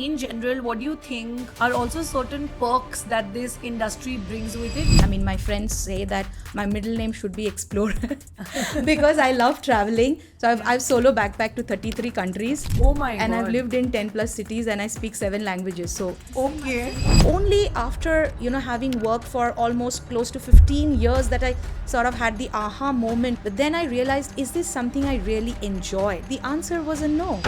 in general, what do you think are also certain perks that this industry brings with it? I mean, my friends say that my middle name should be Explorer because I love traveling. So I've solo backpacked to 33 countries. Oh my God. And I've lived in 10 plus cities and I speak 7 languages. So Okay. only after, having worked for almost close to 15 years that I sort of had the aha moment. But then I realized, is this something I really enjoy? The answer was a no.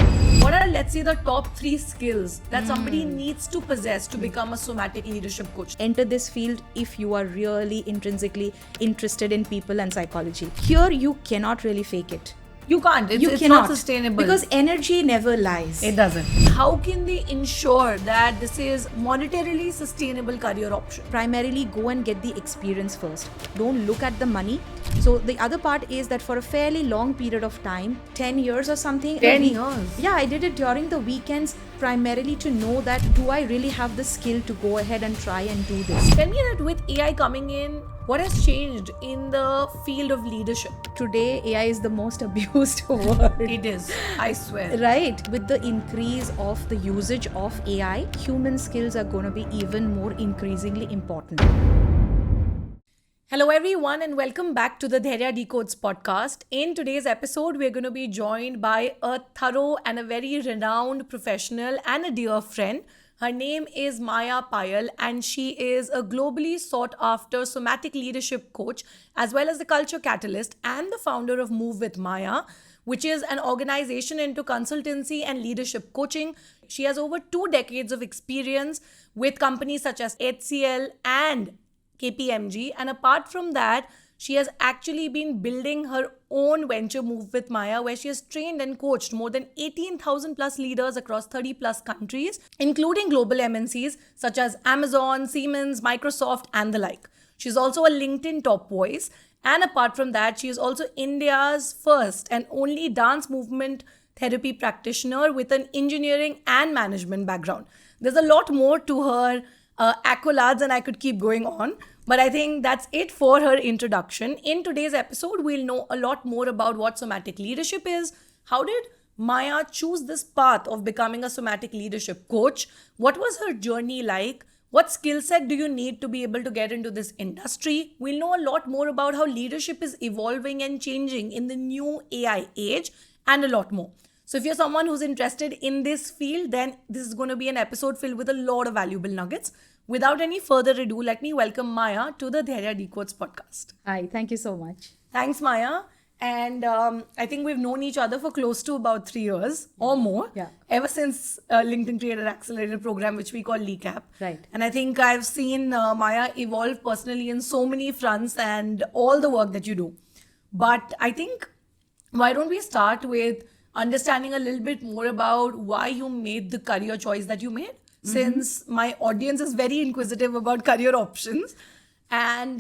What are, let's say, the top 3 skills that somebody needs to possess to become a somatic leadership coach? Enter this field if you are really intrinsically interested in people and psychology. Here, you cannot really fake it. You can't. It's cannot, not sustainable. Because energy never lies. It doesn't. How can they ensure that this is monetarily sustainable career option? Primarily go and get the experience first. Don't look at the money. So the other part is that for a fairly long period of time, 10 years or something. 10 years? Yeah, I did it during the weekends primarily to know that do I really have the skill to go ahead and try and do this. Tell me that with AI coming in, what has changed in the field of leadership? Today, AI is the most abused word. It is, I swear. Right. With the increase of the usage of AI, human skills are going to be even more increasingly important. Hello everyone and welcome back to the Dhairya Decodes Podcast. In today's episode, we're going to be joined by a thorough and a very renowned professional and a dear friend. Her name is Myah Payel and she is a globally sought after somatic leadership coach as well as the culture catalyst and the founder of Move with Myah, which is an organization into consultancy and leadership coaching. She has over 2 decades of experience with companies such as HCL and KPMG, and apart from that, she has actually been building her own venture Move with Myah, where she has trained and coached more than 18,000 plus leaders across 30 plus countries, including global MNCs such as Amazon, Siemens, Microsoft, and the like. She's also a LinkedIn top voice, and apart from that, she is also India's first and only dance movement therapy practitioner with an engineering and management background. There's a lot more to her accolades and I could keep going on, but I think that's it for her introduction. In today's episode, we'll know a lot more about what somatic leadership is. How did Myah choose this path of becoming a somatic leadership coach? What was her journey like? What skill set do you need to be able to get into this industry? We'll know a lot more about how leadership is evolving and changing in the new AI age and a lot more. So if you're someone who's interested in this field, then this is going to be an episode filled with a lot of valuable nuggets. Without any further ado, let me welcome Myah to the Dhairya Decodes Podcast. Hi, thank you so much. Thanks, Myah. And I think we've known each other for close to about 3 years or more. Yeah. Ever since LinkedIn Creator Accelerator program, which we call LECAP. Right. And I think I've seen Myah evolve personally in so many fronts and all the work that you do. But I think, why don't we start with understanding a little bit more about why you made the career choice that you made, since my audience is very inquisitive about career options. And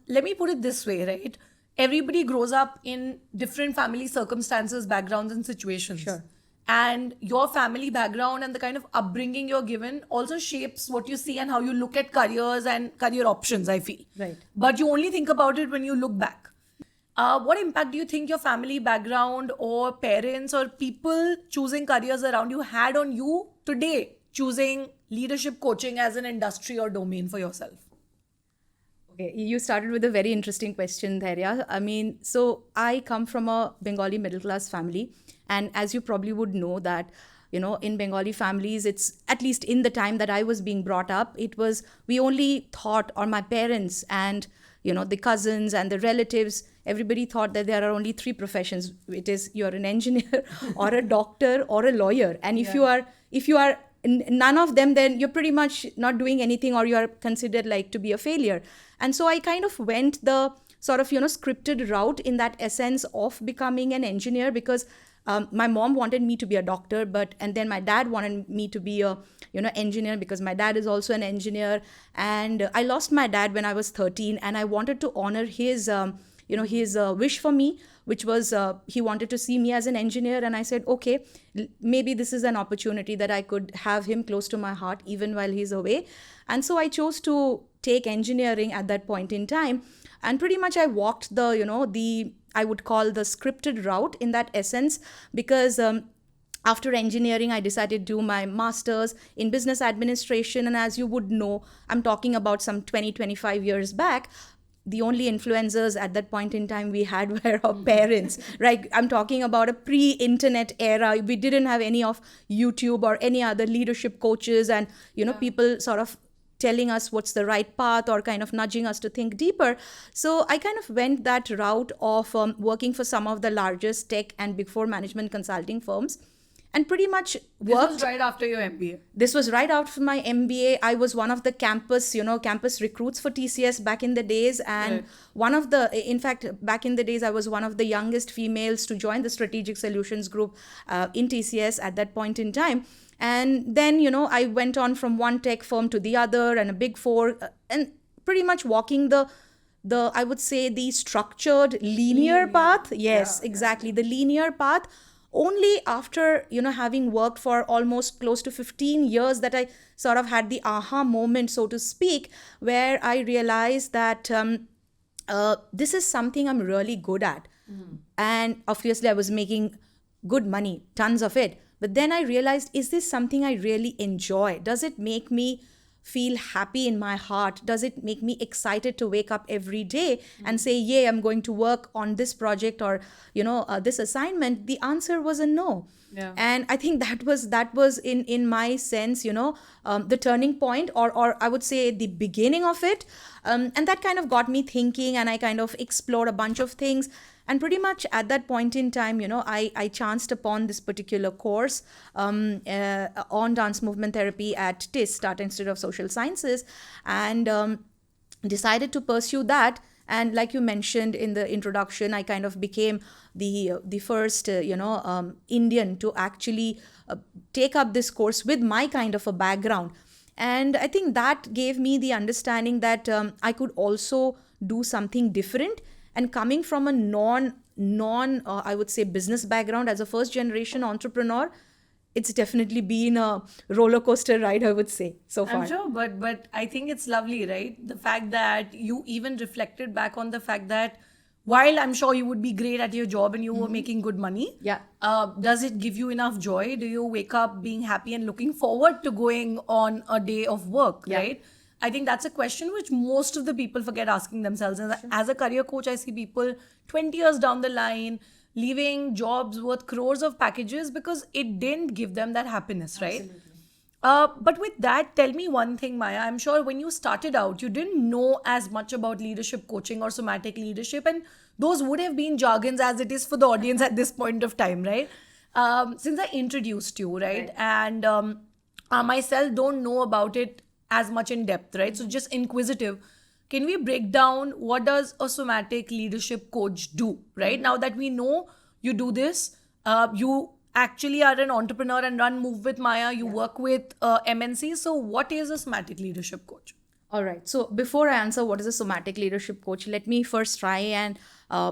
let me put it this way, right? Everybody grows up in different family circumstances, backgrounds, and situations. Sure. And your family background and the kind of upbringing you're given also shapes what you see and how you look at careers and career options, I feel. Right. But you only think about it when you look back. What impact do you think your family background or parents or people choosing careers around you had on you today, choosing leadership coaching as an industry or domain for yourself? Okay, you started with a very interesting question, Dhairya. I mean, so I come from a Bengali middle class family. And as you probably would know that, in Bengali families, it's at least in the time that I was being brought up, we only thought, or my parents and, the cousins and the relatives, everybody thought that there are only 3 professions. It is you're an engineer or a doctor or a lawyer. And if you are none of them, then you're pretty much not doing anything or you are considered like to be a failure. And so I kind of went the sort of, scripted route in that essence of becoming an engineer because my mom wanted me to be a doctor, and then my dad wanted me to be a, engineer because my dad is also an engineer. And I lost my dad when I was 13 and I wanted to honor his wish for me, which was he wanted to see me as an engineer. And I said, okay, maybe this is an opportunity that I could have him close to my heart even while he's away. And so I chose to take engineering at that point in time. And pretty much I walked I would call the scripted route in that essence because After engineering, I decided to do my master's in business administration. And as you would know, I'm talking about some 20, 25 years back. The only influencers at that point in time we had were our parents, right? I'm talking about a pre-internet era. We didn't have any of YouTube or any other leadership coaches and, people sort of telling us what's the right path or kind of nudging us to think deeper. So I kind of went that route of working for some of the largest tech and Big Four management consulting firms, and pretty much worked. This was right after your MBA. This was right after my MBA. I was one of the campus recruits for TCS back in the days. And in fact, back in the days, I was one of the youngest females to join the strategic solutions group in TCS at that point in time. And then, I went on from one tech firm to the other and a Big Four, and pretty much walking the I would say the structured linear path. Yes, exactly. The linear path. Only after, having worked for almost close to 15 years that I sort of had the aha moment, so to speak, where I realized that this is something I'm really good at. And obviously I was making good money, tons of it. But then I realized, is this something I really enjoy? Does it make me feel happy in my heart? Does it make me excited to wake up every day and say, yay, I'm going to work on this project or, this assignment? The answer was a no. Yeah. And I think that was in my sense, the turning point, or I would say the beginning of it. And that kind of got me thinking, and I kind of explored a bunch of things. And pretty much at that point in time, I chanced upon this particular course on dance movement therapy at TIS, Tata Institute of Social Sciences, and decided to pursue that. And like you mentioned in the introduction, I kind of became the first, Indian to actually take up this course with my kind of a background. And I think that gave me the understanding that I could also do something different. And coming from a I would say, business background as a first generation entrepreneur, it's definitely been a roller coaster ride, I would say, so far. I'm sure, but I think it's lovely, right? The fact that you even reflected back on the fact that while I'm sure you would be great at your job and you were making good money, does it give you enough joy? Do you wake up being happy and looking forward to going on a day of work, right? I think that's a question which most of the people forget asking themselves. And as a career coach, I see people 20 years down the line leaving jobs worth crores of packages because it didn't give them that happiness, right? But with that, tell me one thing, Myah. I'm sure when you started out, you didn't know as much about leadership coaching or somatic leadership. And those would have been jargons as it is for the audience at this point of time, right? Since I introduced you, right? And I myself don't know about it as much in depth, right? So just inquisitive. Can we break down what does a somatic leadership coach do, right? Now that we know you do this, you actually are an entrepreneur and run Move with Myah. You work with MNCs. So what is a somatic leadership coach? All right. So before I answer what is a somatic leadership coach, let me first try and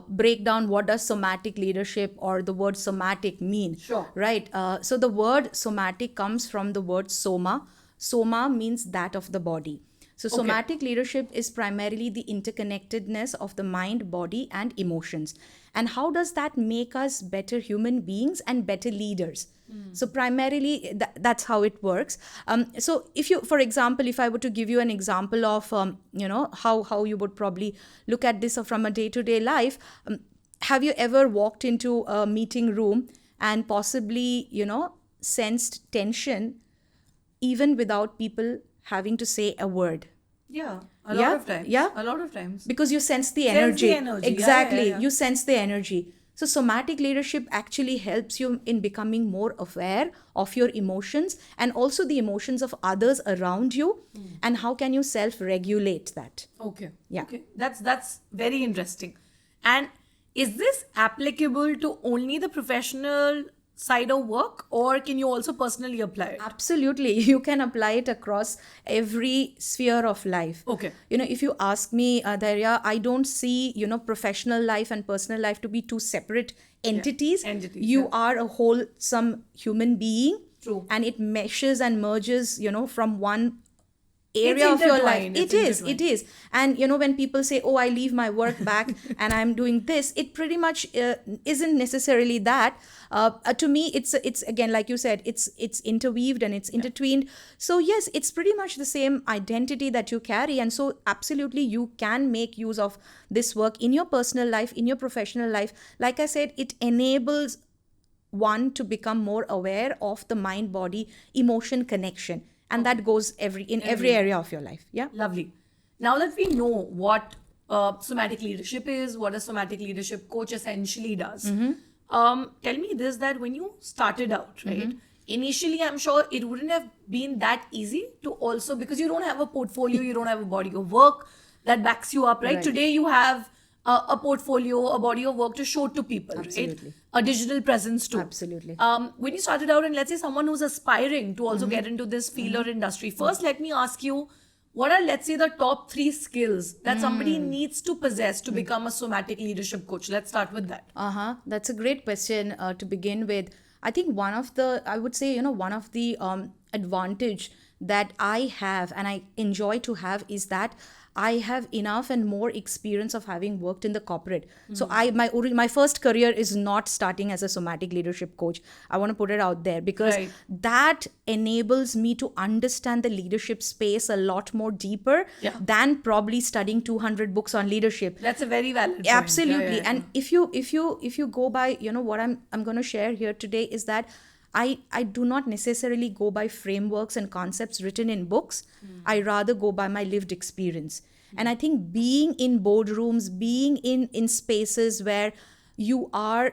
break down what does somatic leadership or the word somatic mean. Sure. Right. So the word somatic comes from the word soma. Soma means that of the body. So somatic leadership is primarily the interconnectedness of the mind, body, and emotions. And how does that make us better human beings and better leaders? So primarily, that's how it works. So if you, for example, if I were to give you an example of, how you would probably look at this from a day-to-day life, have you ever walked into a meeting room and possibly, sensed tension even without people having to say a word? Yeah, a lot of times. Yeah, a lot of times. Because you sense the energy. Exactly. Yeah. You sense the energy. So somatic leadership actually helps you in becoming more aware of your emotions and also the emotions of others around you. And how can you self-regulate that? Okay. Yeah. Okay. That's very interesting. And is this applicable to only the professional side of work, or can you also personally apply it? Absolutely. You can apply it across every sphere of life. Okay. If you ask me, Dhairya, I don't see, professional life and personal life to be two separate entities. You are a wholesome human being. True. And it meshes and merges, from one area of your life. intertwined. It is. And when people say, oh, I leave my work back and I'm doing this, it pretty much isn't necessarily that. To me, it's again, like you said, it's interweaved and it's intertwined. So yes, it's pretty much the same identity that you carry. And so absolutely you can make use of this work in your personal life, in your professional life. Like I said, it enables one to become more aware of the mind body emotion connection, and that goes in every area of your life. Yeah, lovely. Now that we know what somatic leadership is, what a somatic leadership coach essentially does, tell me this, that when you started out, right, initially I'm sure it wouldn't have been that easy to also, because you don't have a portfolio, you don't have a body of work that backs you up, right? Today you have a portfolio, a body of work to show to people, Absolutely. right? A digital presence too. Absolutely. When you started out, and let's say someone who's aspiring to also get into this field or industry, first let me ask you, what are, let's say, the top 3 skills that somebody needs to possess to become a somatic leadership coach? Let's start with that. That's a great question to begin with. I think one of the advantage that I have and I enjoy to have is that I have enough and more experience of having worked in the corporate. So my first career is not starting as a somatic leadership coach. I want to put it out there because that enables me to understand the leadership space a lot more deeper than probably studying 200 books on leadership. That's a very valid point. Absolutely. And if you go by, what I'm going to share here today is that I do not necessarily go by frameworks and concepts written in books. I rather go by my lived experience. And I think being in boardrooms, being in spaces where you are,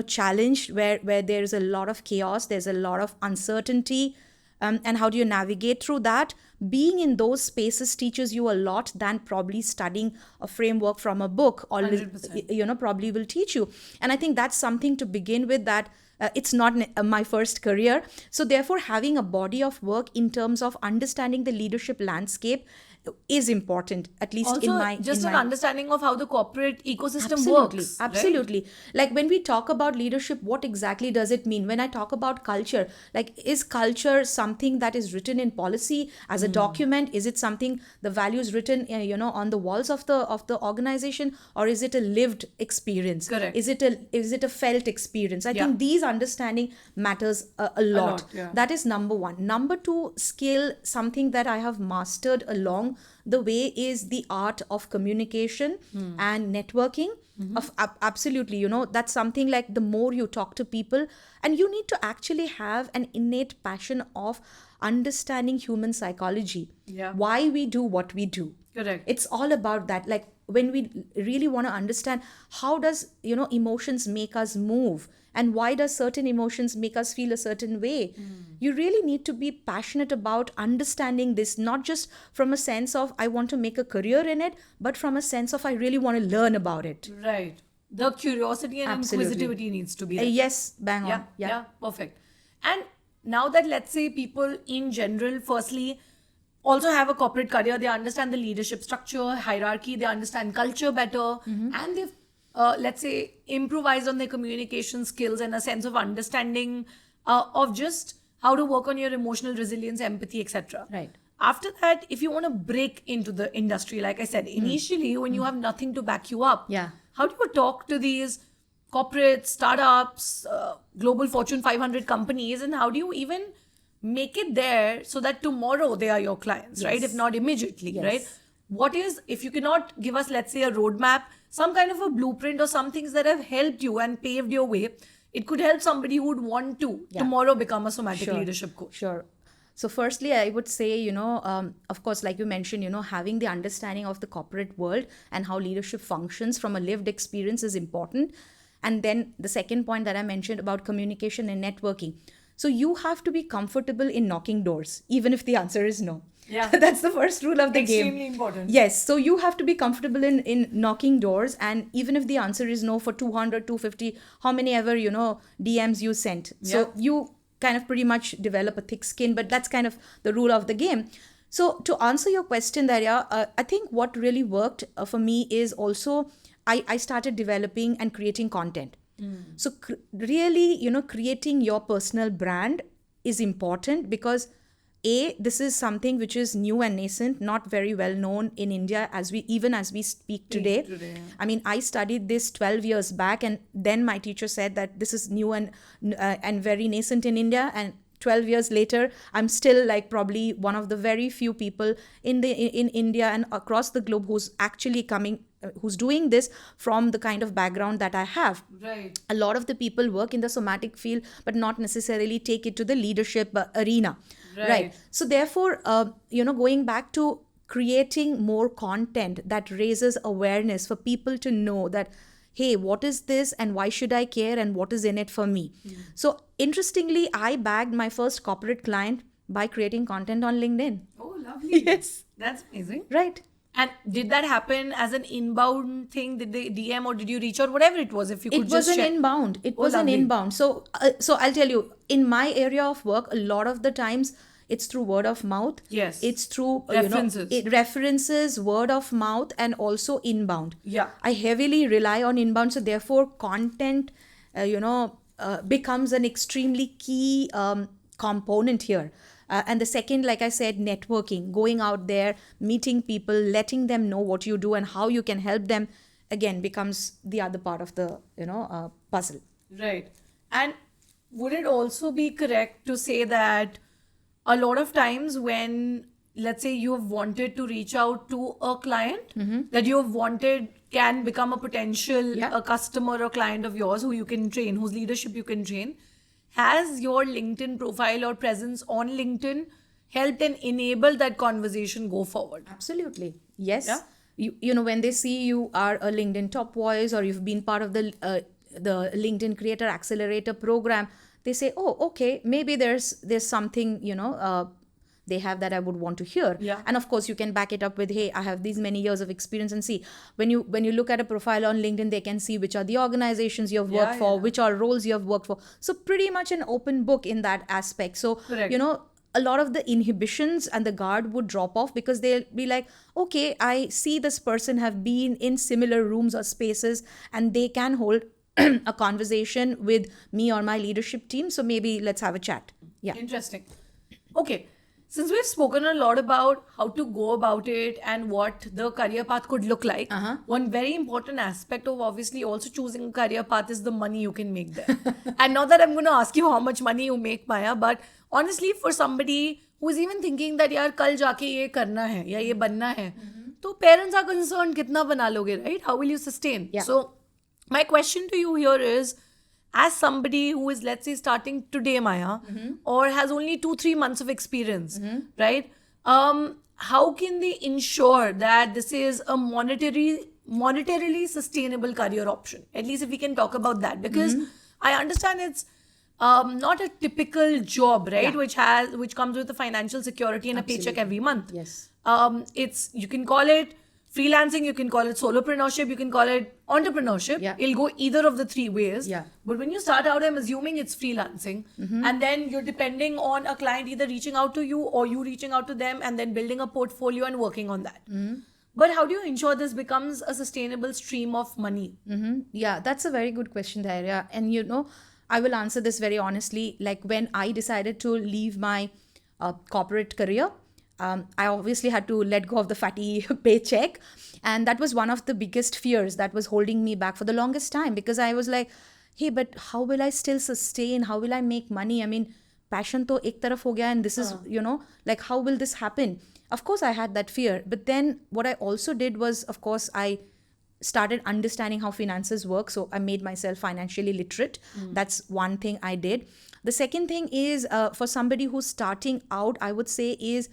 challenged, where there's a lot of chaos, there's a lot of uncertainty, and how do you navigate through that? Being in those spaces teaches you a lot than probably studying a framework from a book or 100%. Probably will teach you. And I think that's something to begin with, that it's not my first career. So therefore, having a body of work in terms of understanding the leadership landscape is important, at least also, in my understanding of how the corporate ecosystem Absolutely, works. absolutely. Right? Like when we talk about leadership, what exactly does it mean? When I talk about culture, like, is culture something that is written in policy as a document? Is it something, the values written on the walls of the organization, or is it a lived experience? Correct. Is it a felt experience? I think these understanding matters a lot. That is number one. Number two skill, something that I have mastered along the way, is the art of communication and networking. Absolutely, that's something like, the more you talk to people, and you need to actually have an innate passion of understanding human psychology, why we do what we do. Correct. It's all about that. Like when we really want to understand, how does emotions make us move, and why does certain emotions make us feel a certain way? You really need to be passionate about understanding this, not just from a sense of I want to make a career in it, but from a sense of I really want to learn about it. Right. The curiosity and inquisitivity needs to be there. Yes, bang on. Yeah, perfect. And now that, let's say, people in general, firstly, also have a corporate career, they understand the leadership structure, hierarchy, they understand culture better, and they've let's say, improvise on their communication skills and a sense of understanding of just how to work on your emotional resilience, empathy, etc. Right. After that, if you want to break into the industry, like I said, initially when you have nothing to back you up, how do you talk to these corporate startups, global Fortune 500 companies, and how do you even make it there so that tomorrow they are your clients, right? If not immediately, right? What is, if you cannot give us, let's say, a roadmap, some kind of a blueprint or some things that have helped you and paved your way, it could help somebody who would want to tomorrow become a somatic leadership coach. Sure. So firstly, I would say, of course, like you mentioned, having the understanding of the corporate world and how leadership functions from a lived experience is important. And then the second point that I mentioned about communication and networking. So you have to be comfortable in knocking doors, even if the answer is no. Yeah. That's the first rule of the game. Extremely important. Yes. So you have to be comfortable in knocking doors. And even if the answer is no for 200, 250, how many ever, DMs you sent. So you kind of pretty much develop a thick skin, but that's kind of the rule of the game. So to answer your question, Dhairya, I think what really worked for me is also, I started developing and creating content. So really, creating your personal brand is important, because this is something which is new and nascent, not very well known in India as we speak today. I mean, I studied this 12 years back, and then my teacher said that this is new and very nascent in India. And 12 years later, I'm still like probably one of the very few people in India and across the globe who's actually who's doing this from the kind of background that I have. Right. A lot of the people work in the somatic field, but not necessarily take it to the leadership arena. Right. So therefore, going back to creating more content that raises awareness for people to know that, hey, what is this and why should I care and what is in it for me? So interestingly, I bagged my first corporate client by creating content on LinkedIn. Oh, lovely. Yes. That's amazing. Right. And did that happen as an inbound thing? Did they DM or did you reach out? Whatever it was, if you could just share. It was an inbound. So I'll tell you, in my area of work, a lot of the times it's through word of mouth. Yes. It's through references. References, word of mouth, and also inbound. Yeah. I heavily rely on inbound. So therefore, content, becomes an extremely key component here. And the second, like I said, networking, going out there, meeting people, letting them know what you do and how you can help them, again, becomes the other part of the, puzzle. Right. And would it also be correct to say that a lot of times when, let's say, you have wanted to reach out to a client that you have wanted can become a potential a customer or client of yours who you can train, whose leadership you can train, has your LinkedIn profile or presence on LinkedIn helped and enabled that conversation go forward? Absolutely. Yes. Yeah. When they see you are a LinkedIn top voice or you've been part of the LinkedIn Creator Accelerator program, they say, oh, okay, maybe there's something, they have that I would want to hear. Yeah. And of course, you can back it up with, hey, I have these many years of experience. And see, when you look at a profile on LinkedIn, they can see which are the organizations you have worked for, which are roles you have worked for. So pretty much an open book in that aspect. So, Correct. A lot of the inhibitions and the guard would drop off because they'll be like, okay, I see this person have been in similar rooms or spaces and they can hold a conversation with me or my leadership team. So maybe let's have a chat. Yeah. Interesting. Okay. Since we've spoken a lot about how to go about it and what the career path could look like, one very important aspect of obviously also choosing a career path is the money you can make there. And not that I'm going to ask you how much money you make, Myah, but honestly, for somebody who is even thinking that yaar kal jaake ye karna hai ya ye banna hai, to parents are concerned kitna bana loge, right? How will you sustain? Yeah. So my question to you here is, as somebody who is, let's say, starting today, Myah, or has only 2-3 months of experience, right? How can they ensure that this is a monetarily sustainable career option? At least if we can talk about that, because I understand it's not a typical job, right? Yeah. Which comes with a financial security and a paycheck every month. Yes. You can call it freelancing, you can call it solopreneurship, you can call it entrepreneurship. Yeah. It'll go either of the three ways. Yeah. But when you start out, I'm assuming it's freelancing. And then you're depending on a client either reaching out to you or you reaching out to them and then building a portfolio and working on that. But how do you ensure this becomes a sustainable stream of money? Yeah, that's a very good question, Dhairya. And I will answer this very honestly. Like when I decided to leave my corporate career, I obviously had to let go of the fatty paycheck. And that was one of the biggest fears that was holding me back for the longest time, because I was like, hey, but how will I still sustain? How will I make money? I mean, passion to ek taraf ho gaya, and this is, like, how will this happen? Of course, I had that fear. But then what I also did was, of course, I started understanding how finances work. So I made myself financially literate. That's one thing I did. The second thing is, for somebody who's starting out, I would say is,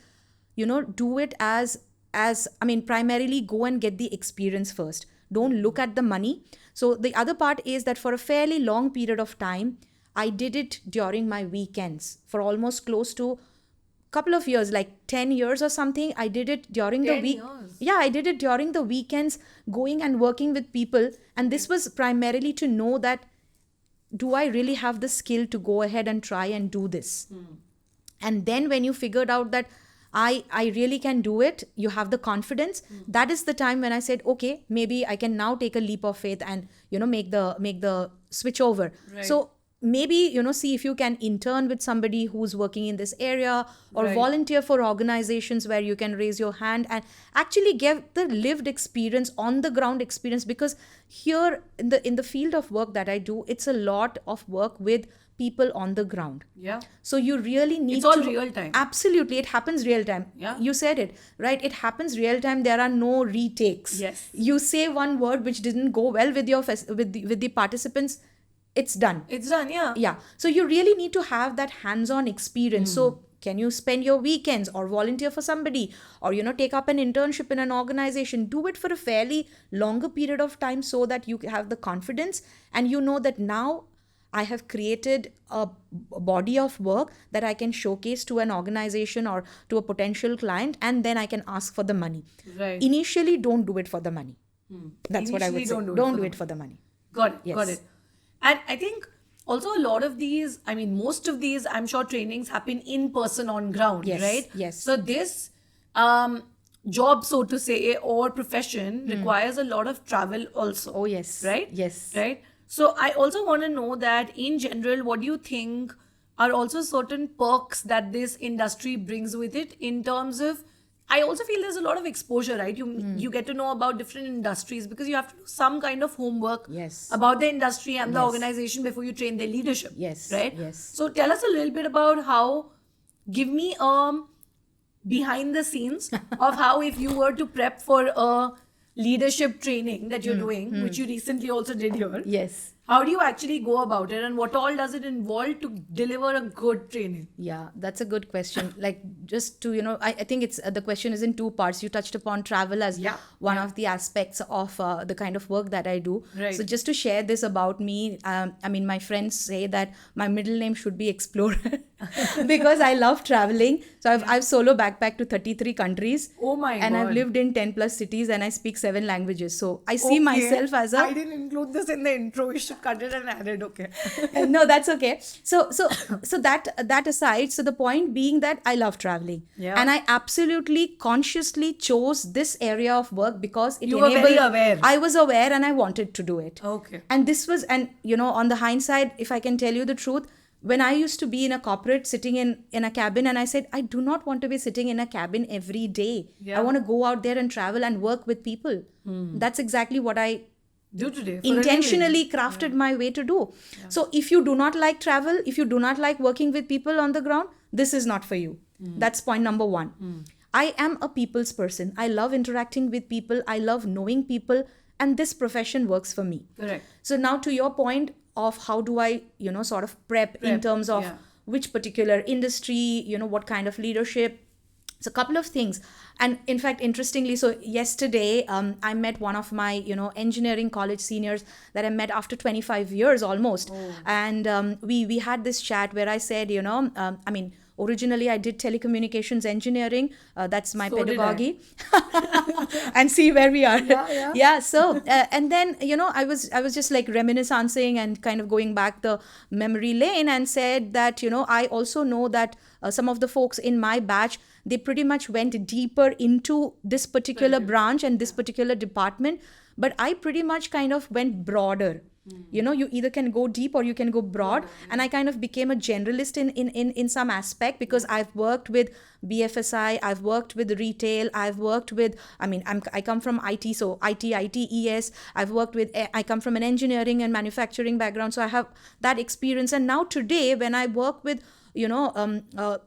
do it as primarily go and get the experience first. Don't look at the money. So the other part is that for a fairly long period of time, I did it during my weekends for almost close to couple of years, like 10 years or something. I did it during the week. Yeah, I did it during the weekends, going and working with people. And this was primarily to know that, do I really have the skill to go ahead and try and do this? And then when you figured out that I really can do it, you have the confidence, that is the time when I said, okay, maybe I can now take a leap of faith and, make the switch over. Right. So maybe, see if you can intern with somebody who's working in this area, or Right. volunteer for organizations where you can raise your hand and actually get the lived experience, on the ground experience. Because here in the field of work that I do, it's a lot of work with people on the ground. Yeah. So you really need It's all to real time. Absolutely, it happens real time. Yeah. You said it right. It happens real time. There are no retakes. Yes. You say one word which didn't go well with your with the participants, it's done. It's done, yeah. Yeah. So you really need to have that hands-on experience. So can you spend your weekends or volunteer for somebody, or take up an internship in an organization? Do it for a fairly longer period of time so that you have the confidence, and that now I have created a body of work that I can showcase to an organization or to a potential client, and then I can ask for the money. Right. Initially, don't do it for the money. That's what I would say. Initially, Don't do it for the money. Got it. Yes. Got it. And I think also a lot of these, I mean, most of these, I'm sure trainings happen in person on ground, Yes, right? yes. So this job, so to say, or profession requires a lot of travel also. Oh, yes. Right? Yes. Right? So I also want to know that in general, what do you think are also certain perks that this industry brings with it in terms of, I also feel there's a lot of exposure, right? You get to know about different industries because you have to do some kind of homework Yes. about the industry and the Yes. organization before you train their leadership. Yes. Right? Yes. So tell us a little bit about give me behind the scenes of how, if you were to prep for a leadership training that you're doing, which you recently also did here. Yes. How do you actually go about it, and what all does it involve to deliver a good training? Yeah, that's a good question. Like, just to, I think it's the question is in two parts. You touched upon travel as one of the aspects of the kind of work that I do. Right. So just to share this about me, I mean, my friends say that my middle name should be Explorer because I love traveling. So I've solo backpacked to 33 countries. Oh my And God. I've lived in 10 plus cities, and I speak 7 languages. So I see myself as a... I didn't include this in the intro. We should cut it and add it. Okay. No, that's okay. So that aside, so the point being that I love traveling, and I absolutely consciously chose this area of work because it You were very aware. I was aware and I wanted to do it. Okay. And this was, and on the hindsight, if I can tell you the truth, when I used to be in a corporate sitting in a cabin, and I said, I do not want to be sitting in a cabin every day. Yeah. I want to go out there and travel and work with people. That's exactly what I Do today. For a intentionally living. crafted my way to do. So if you do not like travel, if you do not like working with people on the ground, this is not for you. That's point number one. I am a people's person. I love interacting with people. I love knowing people, and this profession works for me. Correct. So now to your point of how do I, sort of prep in terms of which particular industry, what kind of leadership. So a couple of things. And in fact, interestingly, so yesterday, I met one of my, engineering college seniors that I met after 25 years almost. And we had this chat where I said, I mean, originally I did telecommunications engineering. That's my pedagogy. And see where we are. Yeah. So, and then, I was just like reminiscing and kind of going back the memory lane and said that, I also know that some of the folks in my batch, they pretty much went deeper into this particular branch and this particular department. But I pretty much kind of went broader. You either can go deep or you can go broad. And I kind of became a generalist in some aspect because I've worked with BFSI, I've worked with retail, I've worked with, I come from IT, so IT, ES, I come from an engineering and manufacturing background. So I have that experience. And now today, when I work with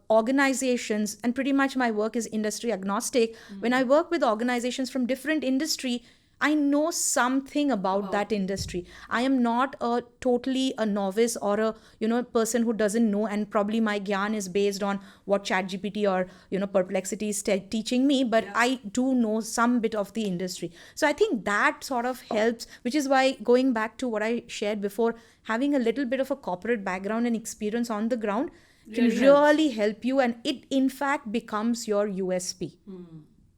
organizations, and pretty much my work is industry agnostic. When I work with organizations from different industry, I know something about that industry. I am not totally a novice or a person who doesn't know, and probably my gyan is based on what ChatGPT or Perplexity is teaching me, but I do know some bit of the industry. So I think that sort of helps, which is why, going back to what I shared before, having a little bit of a corporate background and experience on the ground can really help you, and it in fact becomes your USP.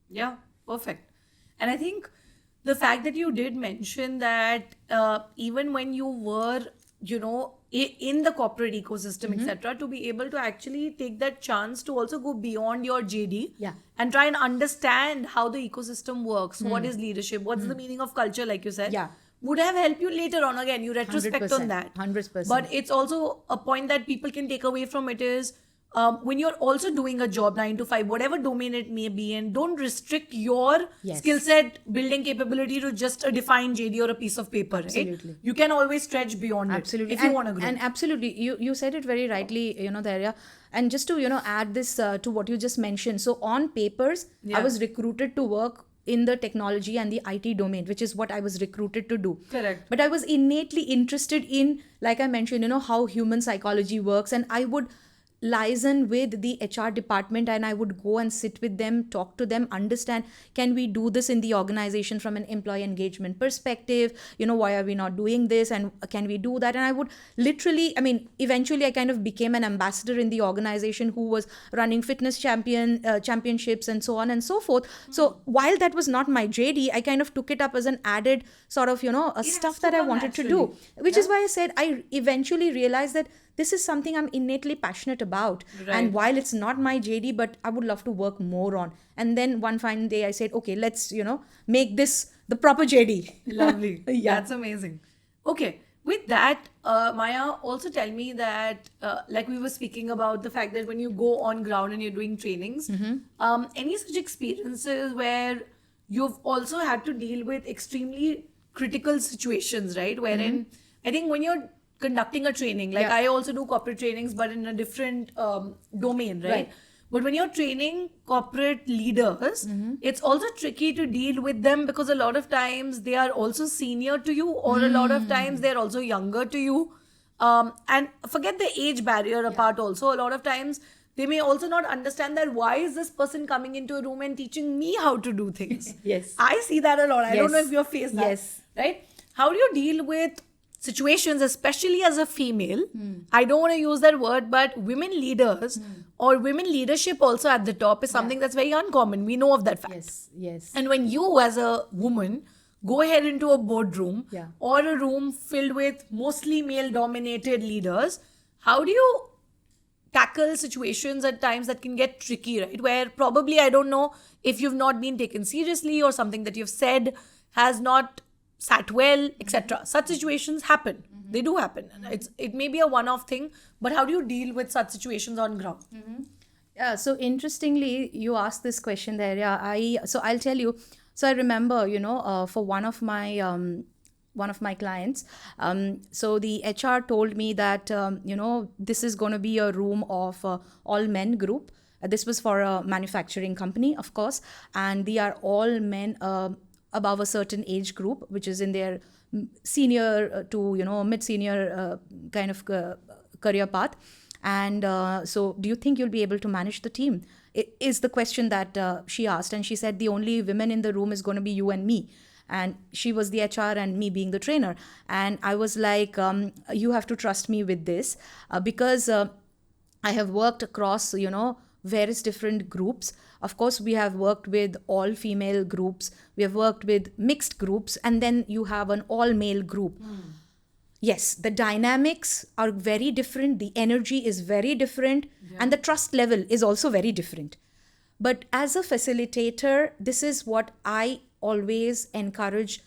Yeah, perfect. And I think the fact that you did mention that even when you were, in the corporate ecosystem, etc., to be able to actually take that chance to also go beyond your JD and try and understand how the ecosystem works, what is leadership, what's the meaning of culture, like you said. Yeah. would have helped you later on. Again, you retrospect on 100%, that. 100%. But it's also a point that people can take away from it is when you're also doing a job 9 to 5, whatever domain it may be in, don't restrict your Yes. skill set building capability to just a defined JD or a piece of paper. Absolutely. Right? You can always stretch beyond Absolutely. it if you want to grow. And absolutely, you said it very rightly, Dhairya. And just to, add this to what you just mentioned. So on papers, I was recruited to work in the technology and the IT domain, which is what I was recruited to do. Correct. But I was innately interested in, like I mentioned, how human psychology works. And I would liaison with the HR department, and I would go and sit with them, talk to them, understand, can we do this in the organization from an employee engagement perspective? Why are we not doing this? And can we do that? And I would literally, eventually I kind of became an ambassador in the organization who was running fitness championships and so on and so forth. So while that was not my JD, I kind of took it up as an added sort of, stuff that I wanted to do, which is why I said I eventually realized that this is something I'm innately passionate about. Right. And while it's not my JD, but I would love to work more on. And then one fine day I said, okay, let's, make this the proper JD. Lovely. Yeah. That's amazing. Okay. With that, Myah, also tell me that, like we were speaking about the fact that when you go on ground and you're doing trainings, any such experiences where you've also had to deal with extremely critical situations, right? Wherein I think when you're conducting a training, like I also do corporate trainings, but in a different domain, right? But when you're training corporate leaders, it's also tricky to deal with them because a lot of times they are also senior to you, or a lot of times they're also younger to you. And forget the age barrier apart also. A lot of times they may also not understand that why is this person coming into a room and teaching me how to do things? Yes. I see that a lot. I don't know if you've faced that. Yes. Right? How do you deal with situations, especially as a female? I don't want to use that word, but women leaders or women leadership also at the top is something that's very uncommon. We know of that fact. Yes. And when you as a woman go ahead into a boardroom or a room filled with mostly male dominated leaders, how do you tackle situations at times that can get tricky, right? Where probably, I don't know if you've not been taken seriously or something that you've said has not sat well, etc. Such situations happen. They do happen. It may be a one-off thing, but how do you deal with such situations on ground? Yeah, so interestingly, you asked this question there. Yeah, I'll tell you. So I remember, for one of my clients, so the HR told me that, this is going to be a room of all men group. This was for a manufacturing company, of course, and they are all men above a certain age group, which is in their senior to, mid-senior kind of career path. And so do you think you'll be able to manage the team? It is the question that she asked. And she said, the only women in the room is going to be you and me. And she was the HR and me being the trainer. And I was like, you have to trust me with this because I have worked across, various different groups. Of course, we have worked with all female groups. We have worked with mixed groups. And then you have an all male group. Yes, the dynamics are very different. The energy is very different. And the trust level is also very different. But as a facilitator, this is what I always encourage,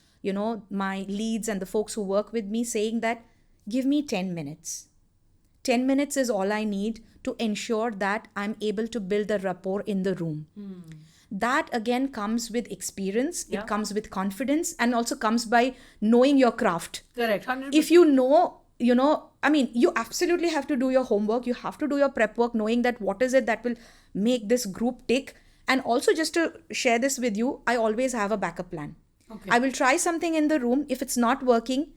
my leads and the folks who work with me, saying that give me 10 minutes. 10 minutes is all I need to ensure that I'm able to build the rapport in the room. That again comes with experience. It comes with confidence and also comes by knowing your craft. Correct. 100%. If you know, you absolutely have to do your homework. You have to do your prep work, knowing that what is it that will make this group tick. And also, just to share this with you, I always have a backup plan. Okay. I will try something in the room. If it's not working,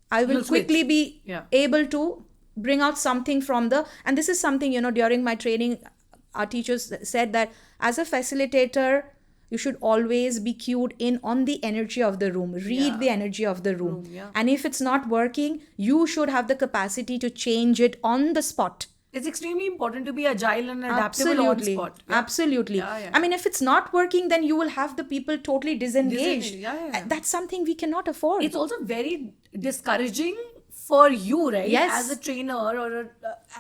I will quickly be able to bring out something from and this is something, during my training, our teachers said that as a facilitator, you should always be cued in on the energy of the room. Read the energy of the room. And if it's not working, you should have the capacity to change it on the spot. It's extremely important to be agile and adaptable on spot. Absolutely. If it's not working, then you will have the people totally disengaged. That's something we cannot afford. It's also very discouraging for you, right? Yes. As a trainer or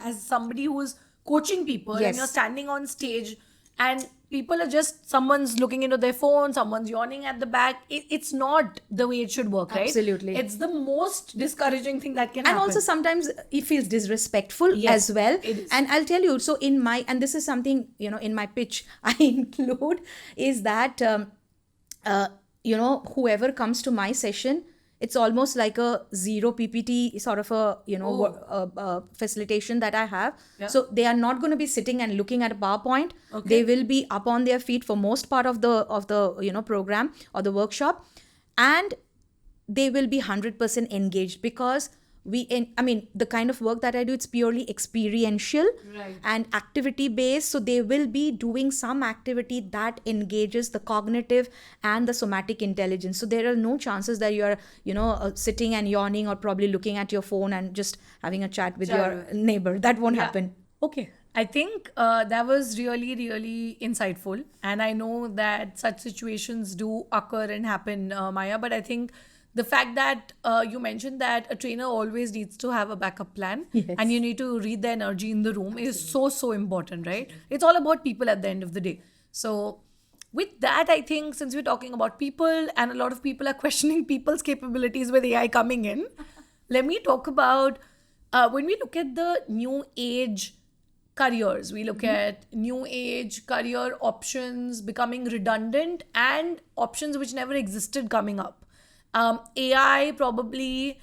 as somebody who's coaching people and you're standing on stage and people are just, someone's looking into their phone, someone's yawning at the back. It's not the way it should work, right? Absolutely. It's the most discouraging thing that can And happen. also sometimes it feels disrespectful Yes, as well. it is. And I'll tell you, so and this is something, in my pitch I include, is that whoever comes to my session, it's almost like a zero PPT sort of a facilitation that I have. Yeah. So they are not going to be sitting and looking at a PowerPoint. Okay. They will be up on their feet for most part of the program or the workshop, and they will be 100% engaged, because the kind of work that I do, it's purely experiential, Right. and activity based. So they will be doing some activity that engages the cognitive and the somatic intelligence. So there are no chances that you are sitting and yawning or probably looking at your phone and just having a chat with your neighbor. That won't happen. Okay. I think that was really, really insightful. And I know that such situations do occur and happen, Myah. But I think the fact that you mentioned that a trainer always needs to have a backup plan, Yes. and you need to read the energy in the room is so important, right? It's all about people at the end of the day. So with that, I think since we're talking about people and a lot of people are questioning people's capabilities with AI coming in, let me talk about when we look at the new age careers, we look at new age career options becoming redundant and options which never existed coming up. AI probably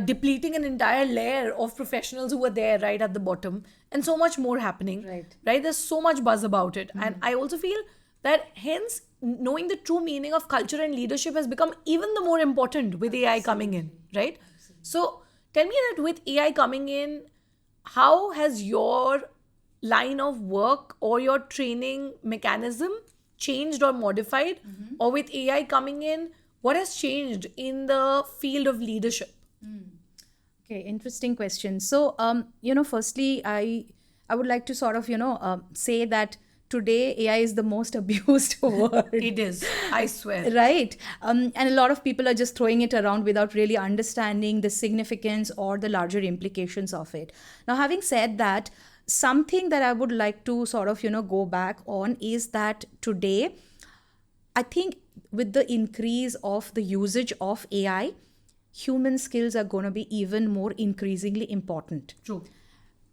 depleting an entire layer of professionals who were there right at the bottom, and so much more happening. Right. There's so much buzz about it. And I also feel that hence knowing the true meaning of culture and leadership has become even the more important with AI coming in, right? So tell me that with AI coming in, how has your line of work or your training mechanism changed or modified? Or with AI coming in, what has changed in the field of leadership? Okay, interesting question. So, firstly, I would like to sort of, say that today AI is the most abused word. It is, I swear. Right. And a lot of people are just throwing it around without really understanding the significance or the larger implications of it. Now, having said that, something that I would like to sort of, go back on is that today, I think with the increase of the usage of AI, human skills are going to be even more increasingly important. True.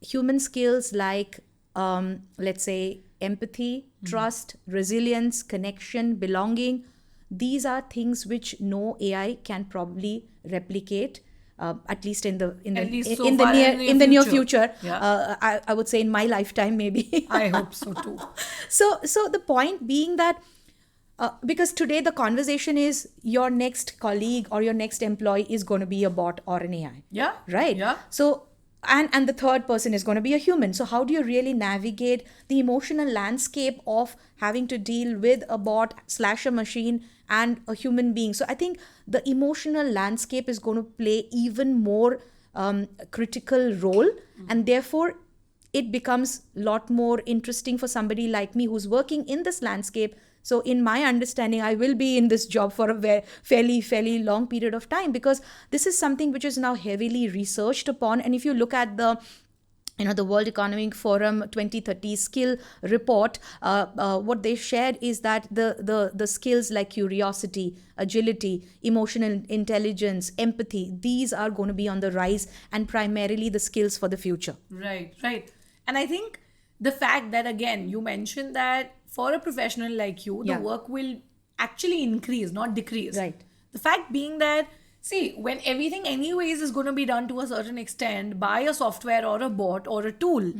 Human skills like, let's say, empathy, trust, resilience, connection, belonging. These are things which no AI can probably replicate. At least in the near future. Yeah. I would say in my lifetime maybe. I hope so too. So the point being that because today the conversation is your next colleague or your next employee is going to be a bot or an AI. Yeah. Right. Yeah. So and the third person is going to be a human. So how do you really navigate the emotional landscape of having to deal with a bot / a machine and a human being? So I think the emotional landscape is going to play even more critical role, and therefore it becomes a lot more interesting for somebody like me who's working in this landscape. So in my understanding, I will be in this job for a fairly long period of time, because this is something which is now heavily researched upon. And if you look at the World Economic Forum 2030 skill report, what they shared is that the skills like curiosity, agility, emotional intelligence, empathy, these are going to be on the rise, and primarily the skills for the future. Right. And I think the fact that, again, you mentioned that for a professional like you, the work will actually increase, not decrease. Right. The fact being that, see, when everything anyways is going to be done to a certain extent by a software or a bot or a tool,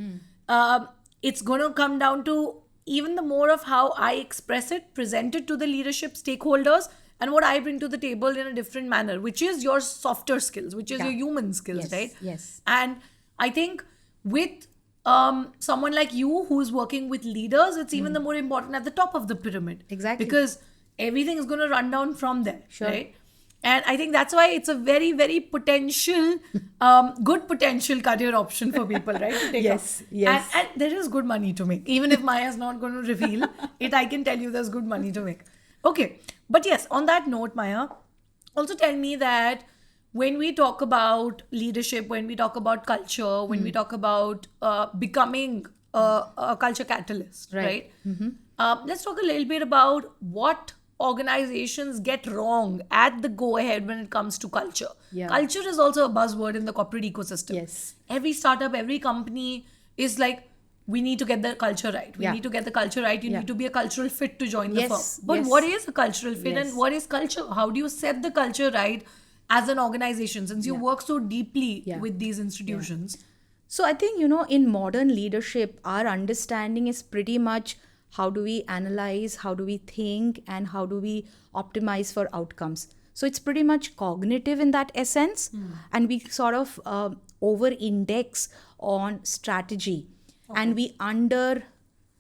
it's going to come down to even the more of how I express it, present it to the leadership stakeholders, and what I bring to the table in a different manner, which is your softer skills, which is your human skills, right? Yes. And I think with someone like you who's working with leaders, it's even the more important at the top of the pyramid. Exactly. Because everything is going to run down from there. Sure. Right? And I think that's why it's a very, very potential, good potential career option for people, right? To take Yes, up. yes. And there is good money to make. Even if Myah is not going to reveal it, I can tell you there's good money to make. Okay. But yes, on that note, Myah, also tell me that when we talk about leadership, when we talk about culture, when we talk about becoming a culture catalyst, right? Let's talk a little bit about what organizations get wrong at the go ahead when it comes to culture. Yeah. Culture is also a buzzword in the corporate ecosystem. Yes. Every startup, every company is like, we need to get the culture right. We Yeah. need to get the culture right. You Yeah. need to be a cultural fit to join the Yes, firm. But yes. what is a cultural fit Yes. and what is culture? How do you set the culture right as an organization, since you Yeah. work so deeply Yeah. with these institutions? So I think, in modern leadership, our understanding is pretty much how do we analyze, how do we think, and how do we optimize for outcomes. So it's pretty much cognitive in that essence. And we sort of over index on strategy. And we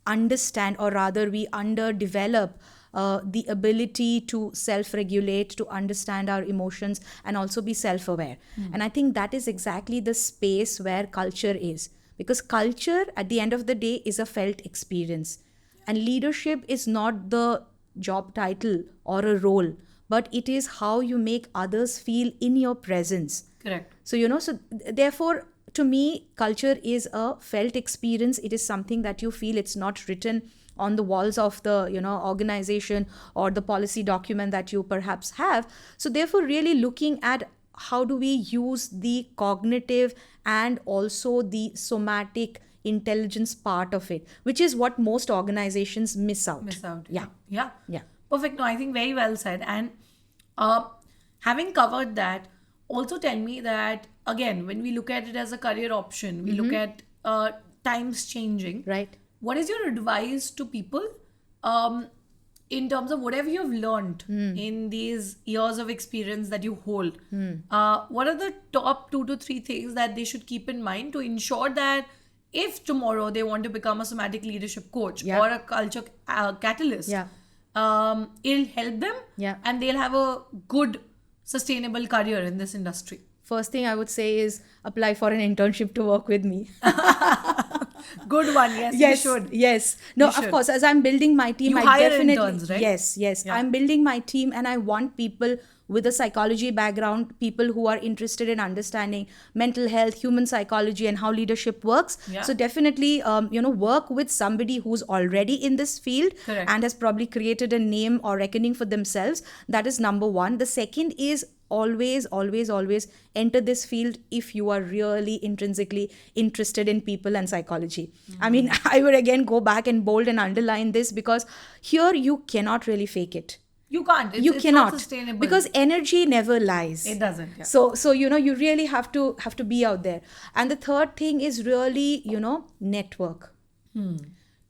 understand, or rather we underdevelop the ability to self-regulate, to understand our emotions, and also be self-aware. And I think that is exactly the space where culture is, because culture at the end of the day is a felt experience, and leadership is not the job title or a role, but it is how you make others feel in your presence. Correct. So therefore, to me, culture is a felt experience. It is something that you feel. It's not written on the walls of the organization or the policy document that you perhaps have. So therefore, really looking at how do we use the cognitive and also the somatic intelligence part of it, which is what most organizations miss out. Yeah. Yeah. Perfect. No, I think very well said. And having covered that, also tell me that, again, when we look at it as a career option, we look at times changing. Right. What is your advice to people in terms of whatever you've learned in these years of experience that you hold? What are the top 2 to 3 things that they should keep in mind to ensure that if tomorrow they want to become a somatic leadership coach Yeah. or a culture catalyst, Yeah. it'll help them Yeah. and they'll have a good, sustainable career in this industry? First thing I would say is apply for an internship to work with me. Good one. Yes, you should. Yes. No, You of should. course, as I'm building my team, You I hire definitely. interns, right? Yes. Yeah. I'm building my team, and I want people with a psychology background, people who are interested in understanding mental health, human psychology, and how leadership works. Yeah. So definitely, work with somebody who's already in this field. Correct. And has probably created a name or reckoning for themselves. That is number one. The second is always enter this field if you are really intrinsically interested in people and psychology. I mean, I would again go back and bold and underline this, because here you cannot really fake it. You can't. You it's cannot, not sustainable. because energy never lies. It doesn't. Yeah. So you really have to be out there. And the third thing is really network.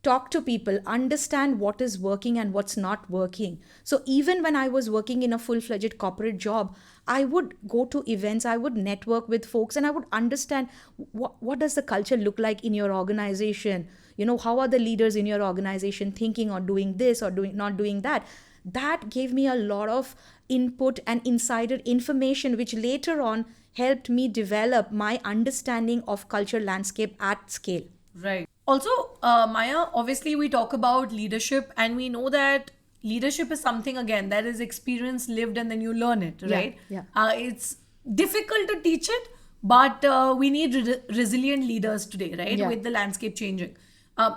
Talk to people, understand what is working and what's not working. So even when I was working in a full-fledged corporate job, I would go to events, I would network with folks, and I would understand what does the culture look like in your organization. How are the leaders in your organization thinking or doing this or not doing that. That gave me a lot of input and insider information, which later on helped me develop my understanding of culture landscape at scale. Right. Also, Myah, obviously we talk about leadership, and we know that leadership is something, again, that is experience lived and then you learn it, right? Yeah. It's difficult to teach it, but we need resilient leaders today, right? Yeah. With the landscape changing.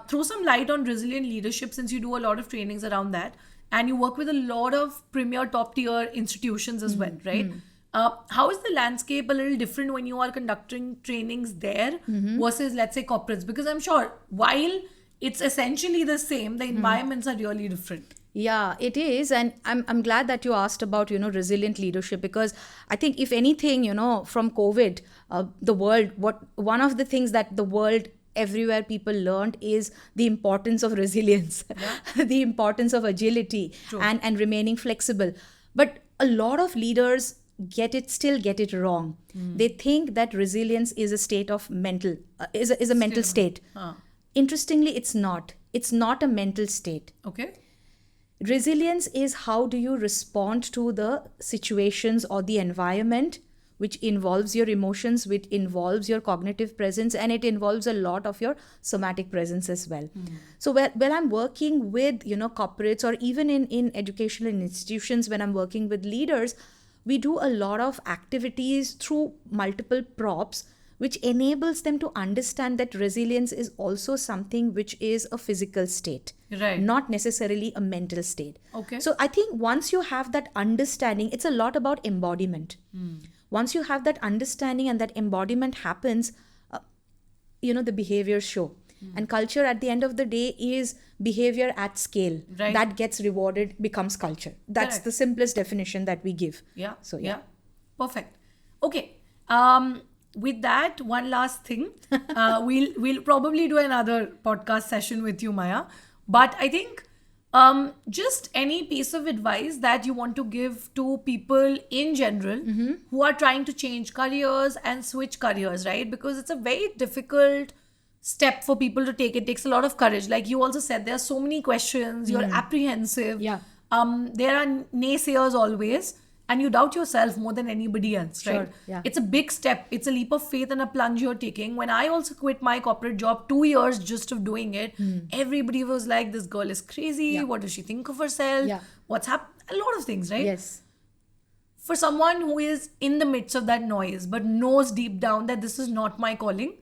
Throw some light on resilient leadership, since you do a lot of trainings around that and you work with a lot of premier top tier institutions as well, right? How is the landscape a little different when you are conducting trainings there versus, let's say, corporates? Because I'm sure while it's essentially the same, the environments are really different. Yeah, it is. And I'm glad that you asked about, resilient leadership, because I think if anything, from COVID, the world, one of the things that the world everywhere people learned is the importance of resilience, the importance of agility. True. and remaining flexible. But a lot of leaders still get it wrong. They think that resilience is a state of mental, is a mental state. Interestingly, it's not. It's not a mental state. Okay. Resilience is how do you respond to the situations or the environment, which involves your emotions, which involves your cognitive presence, and it involves a lot of your somatic presence as well. So when I'm working with, corporates, or even in educational institutions, when I'm working with leaders, we do a lot of activities through multiple props, which enables them to understand that resilience is also something which is a physical state, Right. not necessarily a mental state. Okay. So I think once you have that understanding, it's a lot about embodiment. Once you have that understanding and that embodiment happens, the behaviors show. And culture at the end of the day is behavior at scale. Right. That gets rewarded, becomes culture. That's Correct. the simplest definition that we give. Yeah. So yeah. Perfect. Okay. With that, one last thing. We'll probably do another podcast session with you, Myah. But I think just any piece of advice that you want to give to people in general who are trying to change careers and switch careers, right? Because it's a very difficult step for people to take. It takes a lot of courage. Like you also said, there are so many questions. You're apprehensive. Yeah. There are naysayers always, and you doubt yourself more than anybody else, right? Sure, yeah. It's a big step. It's a leap of faith and a plunge you're taking. When I also quit my corporate job, 2 years just of doing it, everybody was like, this girl is crazy. Yeah. What does she think of herself? Yeah. What's happened? A lot of things, right? Yes. For someone who is in the midst of that noise, but knows deep down that this is not my calling,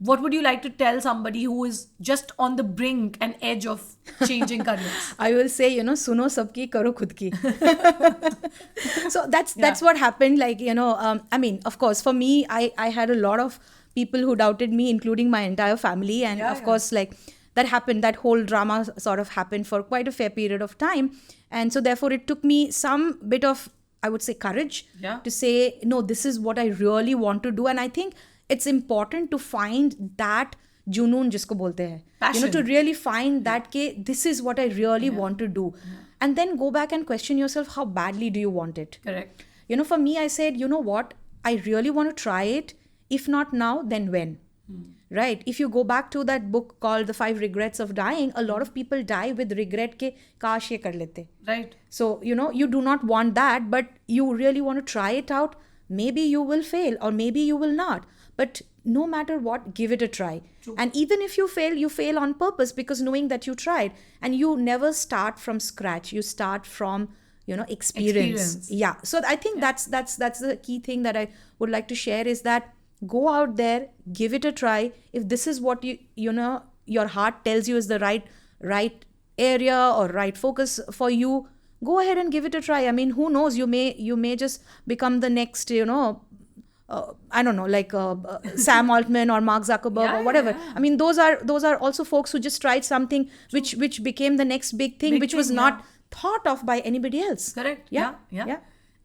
what would you like to tell somebody who is just on the brink and edge of changing careers? I will say, suno sabki, karo khud ki. So that's what happened. Like, of course, for me, I had a lot of people who doubted me, including my entire family. And of course, like that happened, that whole drama sort of happened for quite a fair period of time. And so therefore it took me some bit of, I would say, courage to say, no, this is what I really want to do. And I think it's important to find that junoon jisko bolte hai. Passion. To really find that this is what I really want to do. And then go back and question yourself, how badly do you want it? Correct. For me, I said, you know what? I really want to try it. If not now, then when? Right? If you go back to that book called The 5 Regrets of Dying, a lot of people die with regret ke kaash ye kar lete. Right. So, you do not want that, but you really want to try it out. Maybe you will fail or maybe you will not. But no matter what, give it a try. True. And even if you fail on purpose, because knowing that you tried, and you never start from scratch. You start from, experience. Yeah. So I think that's the key thing that I would like to share is that go out there, give it a try. If this is what your heart tells you is the right area or right focus for you, go ahead and give it a try. I mean, who knows? You may just become the next, I don't know, like Sam Altman or Mark Zuckerberg or whatever. Yeah. I mean, those are also folks who just tried something which became the next big thing, which was not thought of by anybody else. Correct. Yeah.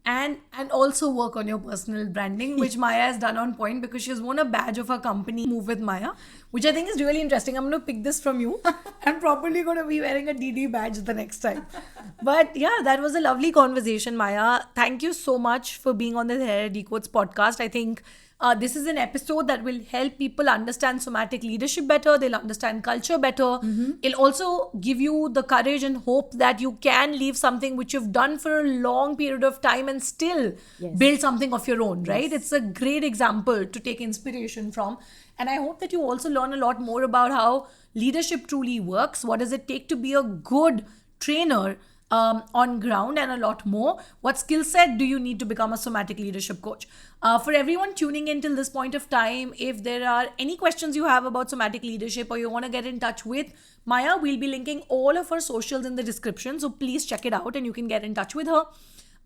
And also work on your personal branding, which Myah has done on point because she has won a badge of her company, Move with Myah, which I think is really interesting. I'm going to pick this from you. I'm probably going to be wearing a DD badge the next time. But yeah, that was a lovely conversation, Myah. Thank you so much for being on the Dhairya Decodes podcast. I think this is an episode that will help people understand somatic leadership better. They'll understand culture better. It'll also give you the courage and hope that you can leave something which you've done for a long period of time and still build something of your own, right? It's a great example to take inspiration from. And I hope that you also learn a lot more about how leadership truly works. What does it take to be a good trainer on ground, and a lot more. What skill set do you need to become a somatic leadership coach? For everyone tuning in till this point of time, if there are any questions you have about somatic leadership or you want to get in touch with Myah, we'll be linking all of her socials in the description. So please check it out and you can get in touch with her.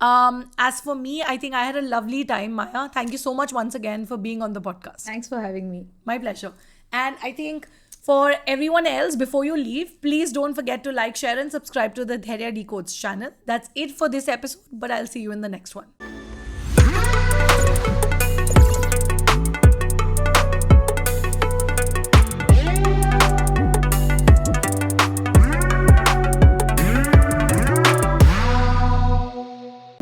As for me, I think I had a lovely time, Myah. Thank you so much once again for being on the podcast. Thanks for having me. My pleasure. And I think for everyone else, before you leave, please don't forget to like, share and subscribe to the Dhairya Decodes channel. That's it for this episode, but I'll see you in the next one.